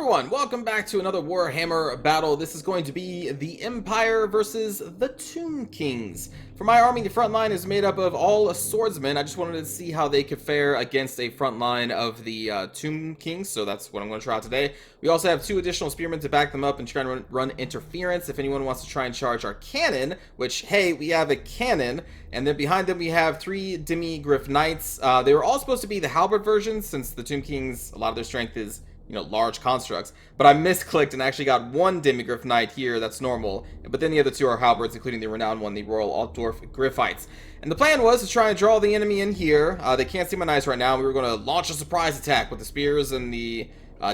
everyone, welcome back to another Warhammer battle. This is going to be the Empire versus the Tomb Kings. For my army, the front line is made up of all swordsmen. I just wanted to see how they could fare against a front line of the Tomb Kings, so that's what I'm going to try out today. We also have 2 additional spearmen to back them up and try and run interference if anyone wants to try and charge our cannon, which, hey, we have a cannon. And then behind them we have 3 Demi-Griff Knights. They were all supposed to be the halberd versions, since the Tomb Kings, a lot of their strength is, you know, large constructs, but I misclicked and actually got 1 Demi-Griff Knight here, that's normal, but then the other 2 are halberds, including the renowned one, the Royal Altdorf Griffites. And the plan was to try and draw the enemy in here. They can't see my knights right now. We were going to launch a surprise attack with the spears and the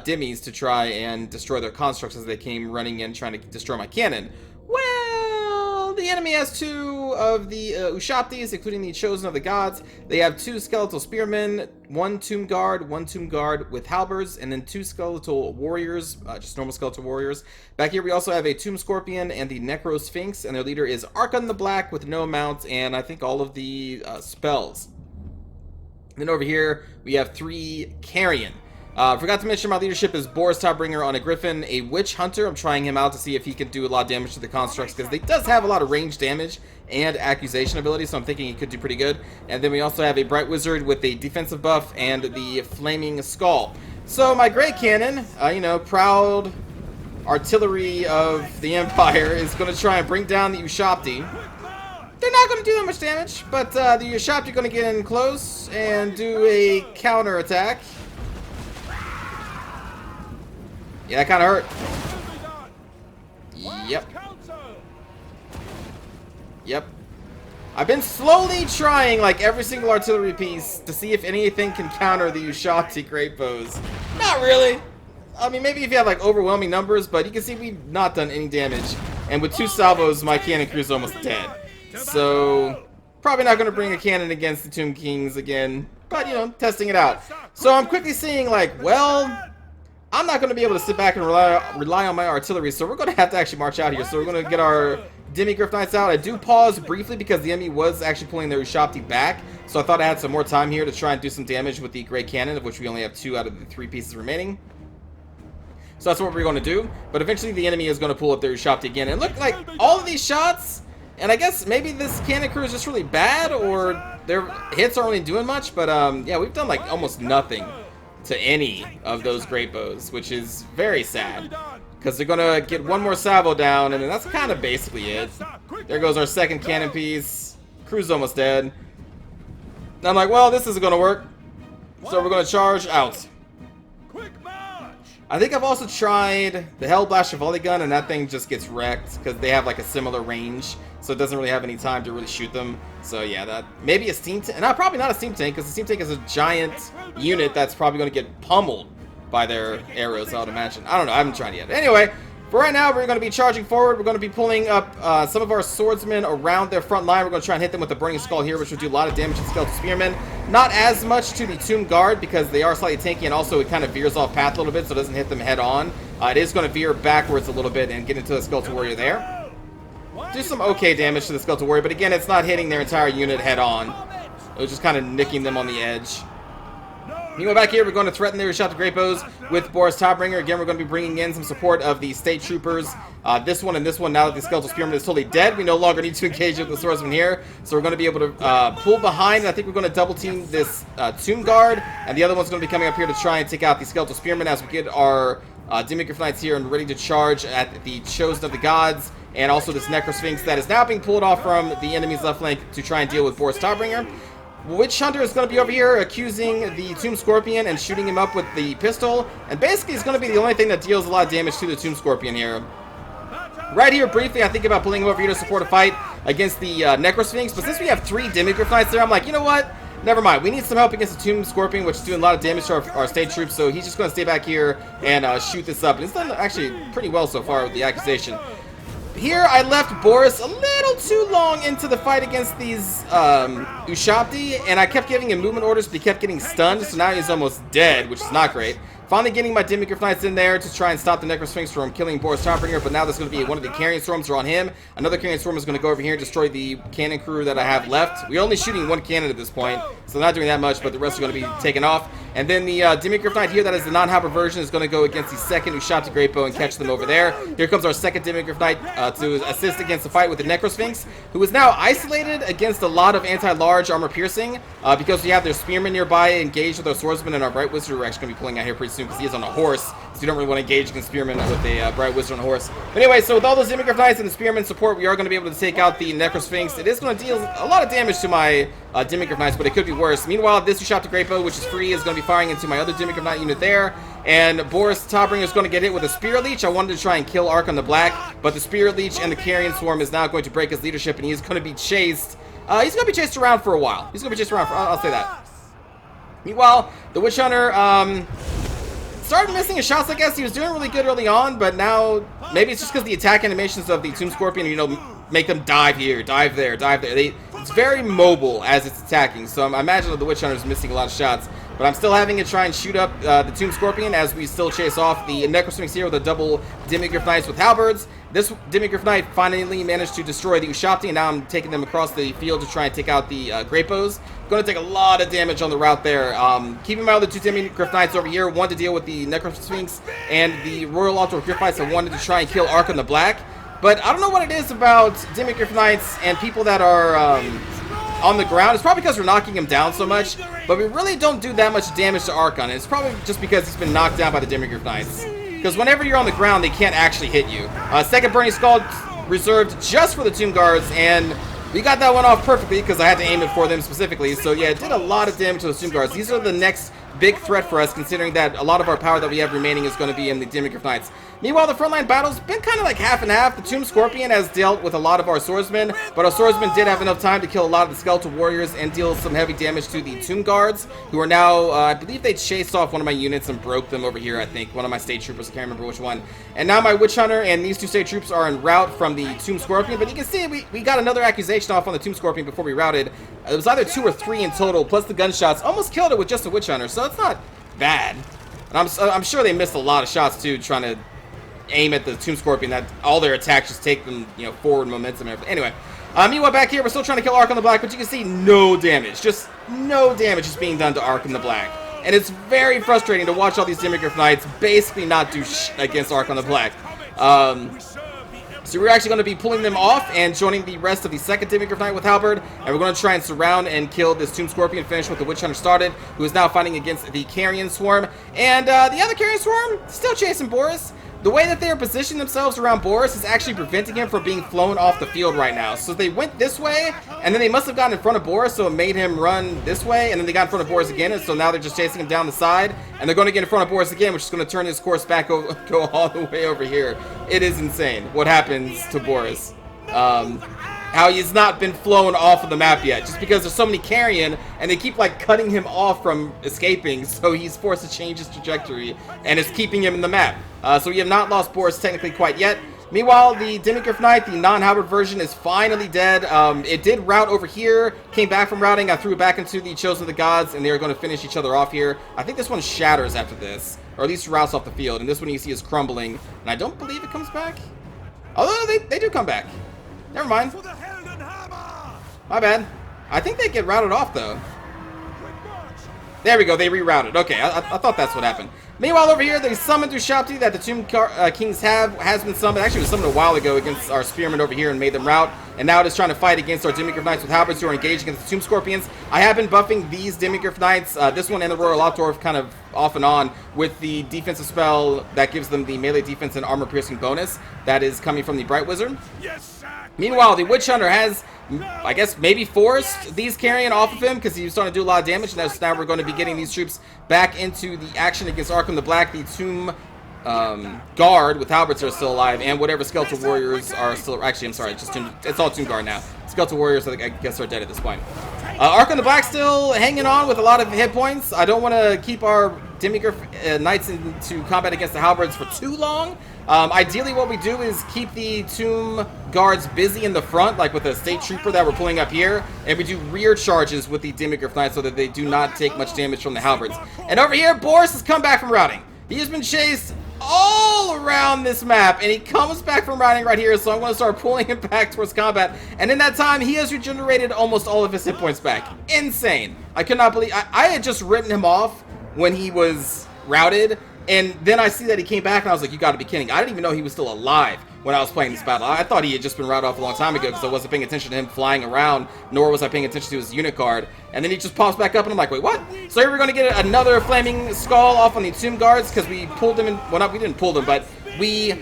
Demis to try and destroy their constructs as they came running in trying to destroy my cannon. Well, the enemy has 2 of the Ushabtis, including the Chosen of the Gods. They have 2 skeletal spearmen, 1 tomb guard with halberds, and then 2 skeletal warriors, just normal skeletal warriors. Back here we also have a tomb scorpion and the necro sphinx, and their leader is Archon the Black with no mount and I think all of the spells. And then over here we have 3 carrion. Forgot to mention my leadership is Boris LuckBringer on a griffin, a witch hunter. I'm trying him out to see if he can do a lot of damage to the constructs, because they does have a lot of range damage and accusation ability, so I'm thinking he could do pretty good. And then we also have a bright wizard with a defensive buff and the flaming skull. So my great cannon, you know, proud artillery of the Empire, is going to try and bring down the Ushabti. They're not going to do that much damage, but the Ushabti are going to get in close and do a counter attack. Yeah, that kind of hurt. Yep. I've been slowly trying, like, every single artillery piece to see if anything can counter the Ushabti great bows. Not really. I mean, maybe if you have, like, overwhelming numbers, but you can see we've not done any damage. And with 2 salvos, my cannon crew is almost dead. So, probably not going to bring a cannon against the Tomb Kings again. But, you know, testing it out. So I'm quickly seeing, like, well, I'm not going to be able to sit back and rely on my artillery, so we're going to have to actually march out here. So we're going to get our Demi-Griff Knights out. I do pause briefly because the enemy was actually pulling their Ushabti back, so I thought I had some more time here to try and do some damage with the Great Cannon, of which we only have 2 out of the 3 pieces remaining. So that's what we're going to do, but eventually the enemy is going to pull up their Ushabti again. And look, like, all of these shots, and I guess maybe this cannon crew is just really bad, or their hits aren't really doing much, but yeah, we've done, like, almost nothing to any of those great bows, which is very sad, because they're gonna get 1 more salvo down, and then that's kind of basically it. There goes our 2nd cannon piece. Crew's almost dead. And I'm like, well, this isn't gonna work, so we're gonna charge out. I think I've also tried the Hellblast Chevalier gun, and that thing just gets wrecked because they have like a similar range, so it doesn't really have any time to really shoot them. So yeah, that maybe a steam tank. No, probably not a steam tank, because the steam tank is a giant unit that's probably going to get pummeled by their arrows, I would imagine. I don't know, I haven't tried it yet. Anyway, for right now, we're going to be charging forward. We're going to be pulling up some of our swordsmen around their front line. We're going to try and hit them with the Burning Skull here, which will do a lot of damage to skeletal spearmen. Not as much to the Tomb Guard, because they are slightly tanky, and also it kind of veers off path a little bit, so it doesn't hit them head on. It is going to veer backwards a little bit and get into the skeletal warrior there. Do some okay damage to the skeletal warrior, but again, it's not hitting their entire unit head on. It was just kind of nicking them on the edge. You go back here, we're going to threaten their Ushabti great bows with Boris LuckBringer. Again, we're going to be bringing in some support of the state troopers. This one and this one, now that the skeletal spearman is totally dead, we no longer need to engage with the swordsman here. So we're going to be able to pull behind, and I think we're going to double team this tomb guard, and the other one's going to be coming up here to try and take out the skeletal spearman as we get our Demi-Griff Knights here and ready to charge at the Chosen of the Gods, and also this necro sphinx that is now being pulled off from the enemy's left flank to try and deal with Boris LuckBringer. Witch Hunter is going to be over here accusing the Tomb Scorpion and shooting him up with the pistol. And basically, it's going to be the only thing that deals a lot of damage to the Tomb Scorpion here. Right here, briefly, I think about pulling him over here to support a fight against the Necro Sphinx. But since we have 3 Demi-Griff Knights there, I'm like, you know what? Never mind. We need some help against the Tomb Scorpion, which is doing a lot of damage to our state troops. So he's just going to stay back here and shoot this up. And it's done actually pretty well so far with the accusation. Here, I left Boris a little too long into the fight against these Ushabti, and I kept giving him movement orders, but he kept getting stunned, so now he's almost dead, which is not great. Finally getting my Demigryph Knights in there to try and stop the Necrosphinx from killing Boris Topbringer, but now there's going to be one of the Carrion Swarms are on him. Another Carrion Swarm is going to go over here and destroy the cannon crew that I have left. We're only shooting one cannon at this point, so not doing that much, but the rest are going to be taken off. And then the Demigryph Knight here, that is the non-halberd version, is going to go against the second Ushabti Great Bow and catch them over there. Here comes our second Demigryph Knight to assist against the fight with the Necrosphinx, who is now isolated against a lot of anti-large armor piercing, because we have their Spearmen nearby engaged with our Swordsman and our Bright Wizard, who we're actually going to be pulling out here pretty soon because he is on a horse, so you don't really want to engage against Spearmen with a Bright Wizard on a horse. But anyway, so with all those Demigryph Knights and the Spearmen support, we are going to be able to take out the Necrosphinx. It is going to deal a lot of damage to my Demigryph Knights, but it could be worse. Meanwhile, this Ushabti Great Bow, which is free, is going to be firing into my other Demigryph Knight unit there. And Boris Topbringer is going to get hit with a Spirit Leech. I wanted to try and kill Archon the Black, but the Spirit Leech and the Carrion Swarm is now going to break his leadership, and he is going to be chased. He's going to be chased around for a while. He's going to be chased around for, I'll say that. Meanwhile, the Witch Hunter started missing his shots, I guess. He was doing really good early on, but now maybe it's just because the attack animations of the Tomb Scorpion, you know, make them dive here, dive there, dive there. It's very mobile as it's attacking, so I imagine that the Witch Hunter is missing a lot of shots. But I'm still having to try and shoot up the Tomb Scorpion as we still chase off the Necrosphinx here with a double Demigryph Knights with halberds. This Demigryph Knight finally managed to destroy the Ushabti, and now I'm taking them across the field to try and take out the Great Bows. Going to take a lot of damage on the route there. Keeping my other two Demigryph Knights over here, one to deal with the Necrosphinx and the Royal Altar of Gryphites, I wanted to try and kill Archon the Black. But I don't know what it is about Demigryph Knights and people that are on the ground. It's probably because we're knocking him down so much, but we really don't do that much damage to Archon. It's probably just because he's been knocked down by the Demigryph Knights. Because whenever you're on the ground, they can't actually hit you. Second Burning Skull reserved just for the Tomb Guards, and we got that one off perfectly because I had to aim it for them specifically. So yeah, it did a lot of damage to the Tomb Guards. These are the next big threat for us, considering that a lot of our power that we have remaining is going to be in the Demigryph Knights. Meanwhile, the frontline battle's been kind of like half and half. The Tomb Scorpion has dealt with a lot of our swordsmen, but our swordsmen did have enough time to kill a lot of the skeletal warriors and deal some heavy damage to the Tomb Guards, who are now, I believe they chased off one of my units and broke them over here, I think. One of my state troopers, I can't remember which one. And now my Witch Hunter and these two state troops are en route from the Tomb Scorpion, but you can see we got another accusation off on the Tomb Scorpion before we routed. It was either 2 or 3 in total, plus the gunshots. Almost killed it with just a Witch Hunter, so it's not bad. And I'm sure they missed a lot of shots, too, trying to aim at the Tomb Scorpion, that all their attacks just take them, you know, forward momentum and everything. Anyway, meanwhile back here, we're still trying to kill Archon the Black, but you can see no damage. Just no damage is being done to Archon the Black. And it's very frustrating to watch all these Demigryph Knights basically not do shit against Archon the Black. So we're actually going to be pulling them off and joining the rest of the second Demigryph Knight with halberd, and we're going to try and surround and kill this Tomb Scorpion, finish what the Witch Hunter started, who is now fighting against the Carrion Swarm. And the other Carrion Swarm, still chasing Boris. The way that they are positioning themselves around Boris is actually preventing him from being flown off the field right now. So they went this way, and then they must have gotten in front of Boris, so it made him run this way, and then they got in front of Boris again, and so now they're just chasing him down the side, and they're going to get in front of Boris again, which is going to turn his course back, go all the way over here. It is insane what happens to Boris. How he's not been flown off of the map yet, just because there's so many Carrion, and they keep like cutting him off from escaping, so he's forced to change his trajectory, and it's keeping him in the map. So we have not lost Boris technically quite yet. Meanwhile, the Demigryph Knight, the non-halberd version, is finally dead. It did route over here, came back from routing, I threw it back into the Chosen of the Gods, and they're going to finish each other off here. I think this one shatters after this, or at least routes off the field, and this one you see is crumbling, and I don't believe it comes back. Although they do come back. Never mind. My bad. I think they get routed off, though. There we go, they rerouted. Okay, I thought that's what happened. Meanwhile, over here, the summoned Ushabti that the Tomb Kings has been summoned. Actually, it was summoned a while ago against our Spearmen over here and made them rout. And now it is trying to fight against our Demigryph Knights with halberds who are engaged against the Tomb Scorpions. I have been buffing these Demigryph Knights, this one and the Royal Outdwarf, kind of off and on, with the defensive spell that gives them the melee defense and armor piercing bonus that is coming from the Bright Wizard. Meanwhile, the Witch Hunter has, I guess, maybe forced these Carrion off of him because he was starting to do a lot of damage. And now we're going to be getting these troops back into the action against Archon the Black. The Tomb Guard with halberds are still alive, and whatever skeletal warriors are still. Actually, I'm sorry, it's all Tomb Guard now. Skeletal warriors, I guess, are dead at this point. Archon the Black still hanging on with a lot of hit points. I don't want to keep our Demigryph Knights into combat against the halberds for too long. Ideally, what we do is keep the Tomb Guards busy in the front, like with a state trooper that we're pulling up here, and we do rear charges with the Demigryph Knights so that they do not take much damage from the halberds. And over here, Boris has come back from routing. He has been chased all around this map, and he comes back from riding right here, so I'm going to start pulling him back towards combat. And in that time, he has regenerated almost all of his hit points back. Insane. I could not believe... I had just written him off when he was routed, and then I see that he came back, and I was like, you got to be kidding. I didn't even know he was still alive when I was playing this battle. I thought he had just been routed off a long time ago because I wasn't paying attention to him flying around, nor was I paying attention to his unit card. And then he just pops back up, and I'm like, wait, what? So here we're going to get another flaming skull off on the tomb guards because we pulled them in. Well, we didn't pull them, but we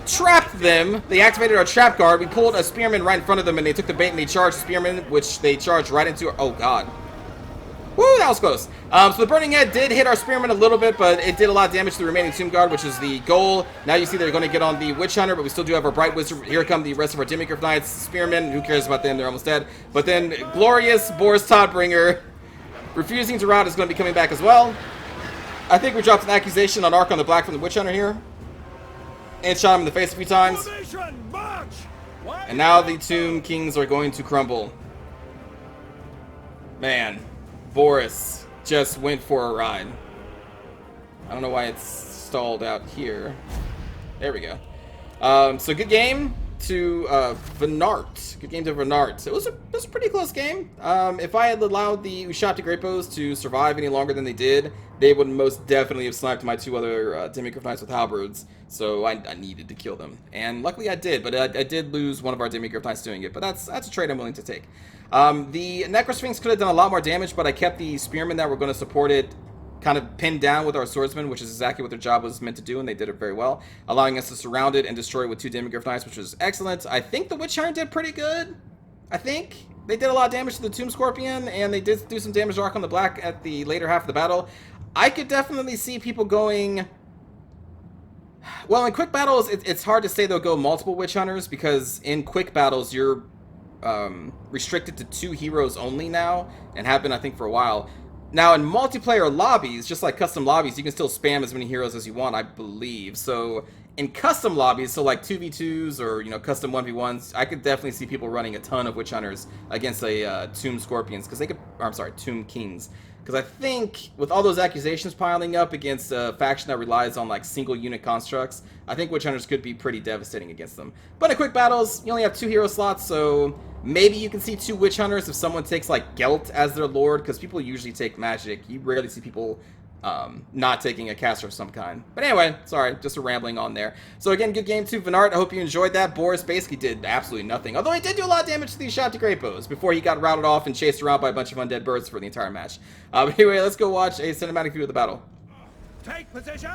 trapped them. They activated our trap guard. We pulled a spearman right in front of them, and they took the bait and they charged spearman, which they charged right into. Oh, God. Woo, that was close. So the Burning Head did hit our Spearman a little bit, but it did a lot of damage to the remaining Tomb Guard, which is the goal. Now you see they're going to get on the Witch Hunter, but we still do have our Bright Wizard. Here come the rest of our Demigryph Knights. Spearmen, who cares about them? They're almost dead. But then glorious Boris Toddbringer, refusing to rout, is going to be coming back as well. I think we dropped an accusation on Ark on the Black from the Witch Hunter here. And shot him in the face a few times. And now the Tomb Kings are going to crumble. Man. Boris just went for a ride. I don't know why it's stalled out here. There we go. So good game to Venart. Good game to Venart. It was a pretty close game. If I had allowed the Ushapti Grapos to survive any longer than they did, they would most definitely have sniped my two other Demigryph Knights with halberds. So I needed to kill them, and luckily I did. But I did lose one of our Demigryph Knights doing it. But that's a trade I'm willing to take. The Necrosphinx could have done a lot more damage, but I kept the Spearmen that were going to support it kind of pinned down with our Swordsmen, which is exactly what their job was meant to do, and they did it very well, allowing us to surround it and destroy it with two Demigryph Knights, which was excellent. I think the Witch Hunter did pretty good. I think they did a lot of damage to the Tomb Scorpion, and they did do some damage to Ark on the Black at the later half of the battle. I could definitely see people going... Well, in quick battles, it's hard to say they'll go multiple Witch Hunters, because in quick battles, you're restricted to 2 heroes only now, and have been, I think, for a while. Now, in multiplayer lobbies, just like custom lobbies, you can still spam as many heroes as you want, I believe. So, in custom lobbies, so like 2v2s or, you know, custom 1v1s, I could definitely see people running a ton of Witch Hunters against a Tomb Scorpions, because they could, or I'm sorry, Tomb Kings. Because I think, with all those accusations piling up against a faction that relies on, like, single unit constructs, I think Witch Hunters could be pretty devastating against them. But in quick battles, you only have 2 hero slots, so maybe you can see 2 Witch Hunters if someone takes, like, Gelt as their lord, because people usually take magic. You rarely see people not taking a caster of some kind. But anyway, sorry, just a rambling on there. So again, good game to Venart. I hope you enjoyed that. Boris basically did absolutely nothing, although he did do a lot of damage to these Ushapti Grapos before he got routed off and chased around by a bunch of undead birds for the entire match. But anyway, let's go watch a cinematic view of the battle. Take position!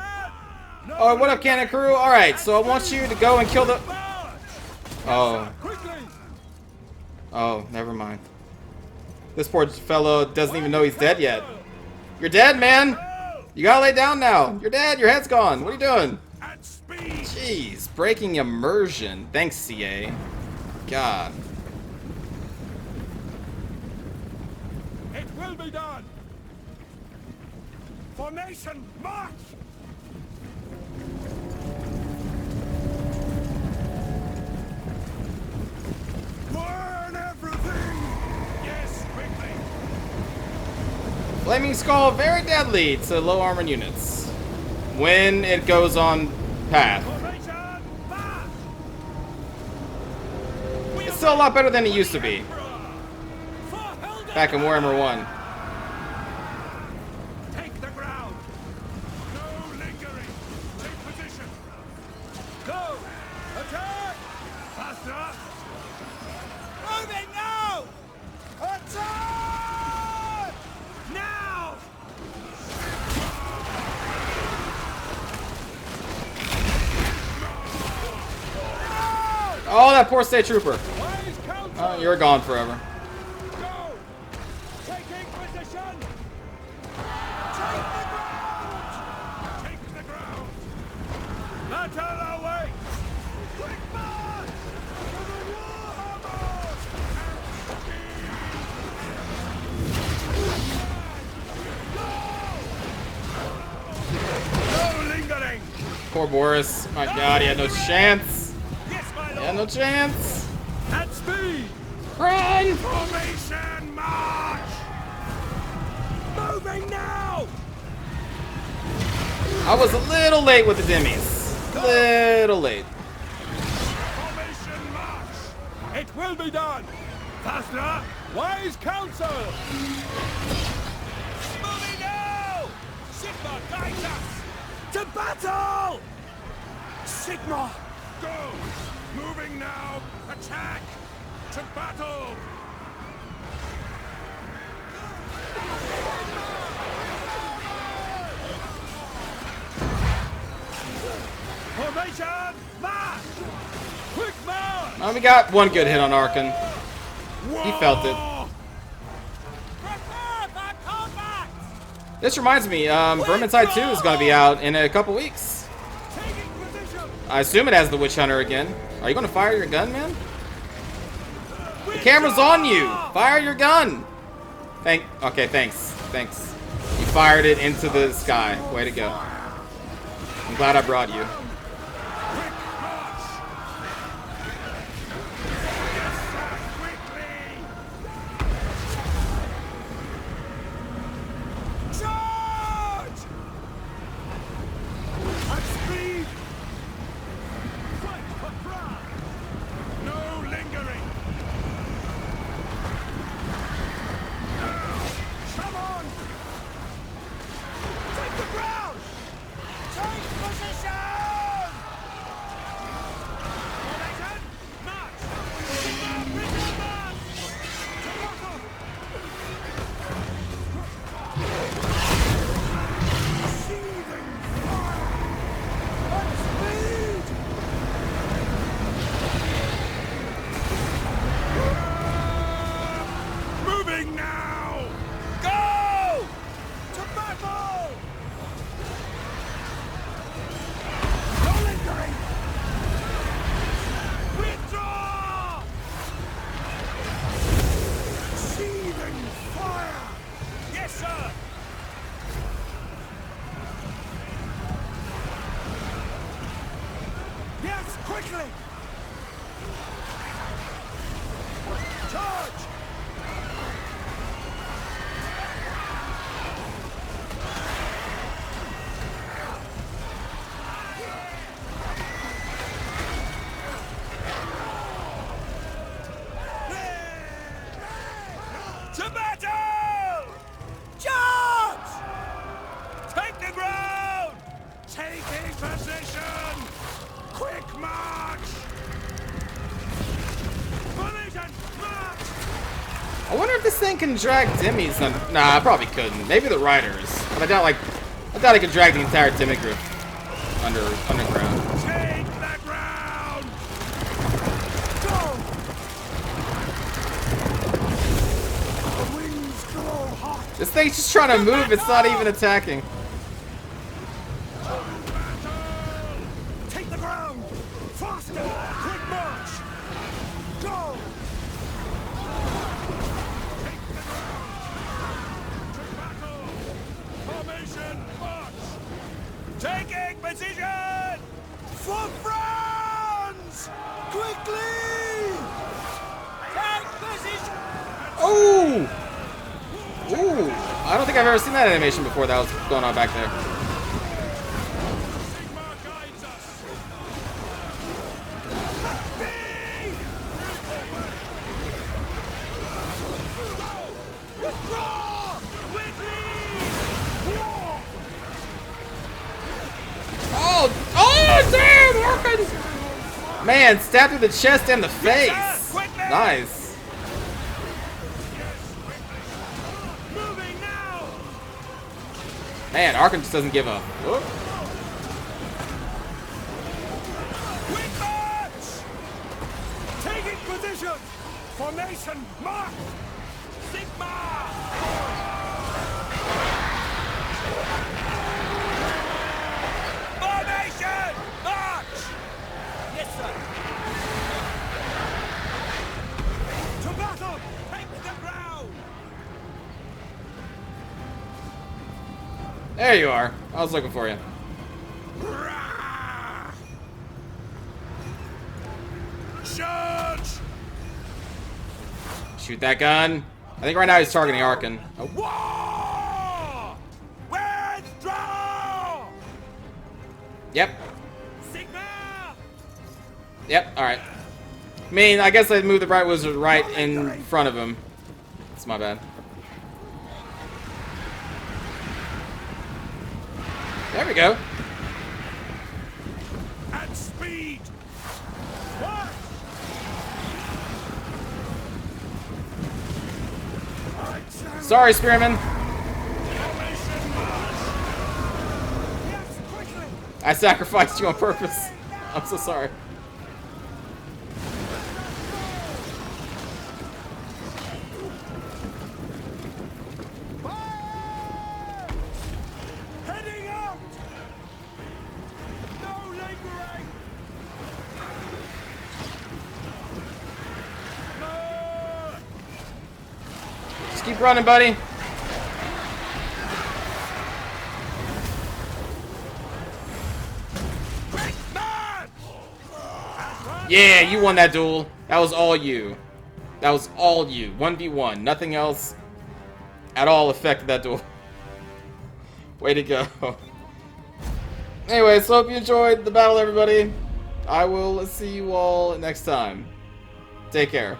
No, Oh, what up, Cannon Crew? Alright, so I want you to go and kill the... Oh. Oh, never mind. This poor fellow doesn't even know he's dead yet. You're dead, man! You gotta lay down now. You're dead. Your head's gone. What are you doing? At speed. Jeez, breaking immersion. Thanks, CA. God. It will be done. Formation, march! Burn everything! Yes, quickly. Flaming Skull, very deadly to low armored units when it goes on path. It's still a lot better than it used to be back in Warhammer 1. Take the ground. No lingering. Take position. Go. Attack. Faster. Moving now. Attack. Now. Oh, that poor state trooper. Oh, you're gone forever. Go. Taking position. Take the ground. Take the ground. Not out of our way. Quick march. To the Warhammer. No lingering. Poor Boris. My God, he had no chance. Yes, my He lord. had no chance. At speed. Run! Formation march. Moving now. I was a little late with the demis. Little late. Formation march! It will be done! Faster! Wise counsel! Moving now! Sigma guides us! To battle! Sigma! Go! Moving now! Attack! To battle! Formation march! Quick march! We got one good hit on Arkan. He felt it. Prepare for combat! This reminds me, Vermintide 2 is going to be out in a couple weeks. Taking position! I assume it has the Witch Hunter again. Are you going to fire your gun, man? The camera's on you! Fire your gun! Okay, thanks. Thanks. You fired it into the sky. Way to go. I'm glad I brought you. Quick march! Quickly! Charge! At speed! Fight for pride! No lingering! Now! Come on! Take the ground! Take position! Formation, march! Bring march! To battle! Seething fire! At speed! Moving now! Go! To battle! No lingering! Withdraw! Seething fire! Yes, sir! Yes, quickly! Charge! To battle! Charge! Take the ground! Taking position! Quick march! Formation, march! I wonder if this thing can drag demis. Nah, I probably couldn't. Maybe the riders. But I doubt I could drag the entire demi group underground. Take the ground! Go! The wings glow hot! This thing's just trying to move. It's not even attacking. Take the ground! Faster! Quick march! Go! Take the ground! To battle! Formation march! Taking position! For France! Quickly! Take position! Oh! Ooh! I don't think I've ever seen that animation before that was going on back there. Sigma guides us! Withdraw! Quickly! War! Oh, damn! Arkan! Man, stabbed through the chest and the face. Quickly! Nice. Moving now! Man, Arkan just doesn't give up. Whoop. Quick march! Taking position! Formation march! Sigma! Formation march! Yes, sir! To battle! Take the ground! There you are. I was looking for you. Rah! Charge! Shoot that gun. I think right now he's targeting Arkan. Oh. War! Withdraw! Yep. Sigma! Yep, alright. I mean, I guess I moved the Bright Wizard right in front of him. That's my bad. There we go. At speed! What? Sorry, Spearman. Yes, quickly! I sacrificed you on purpose. I'm so sorry. Fire! Heading out! No lingering! No! Just keep running, buddy. Big man! Yeah, you won that duel. That was all you. That was all you. 1v1. Nothing else at all affected that duel. Way to go. Anyways, hope you enjoyed the battle, everybody. I will see you all next time. Take care.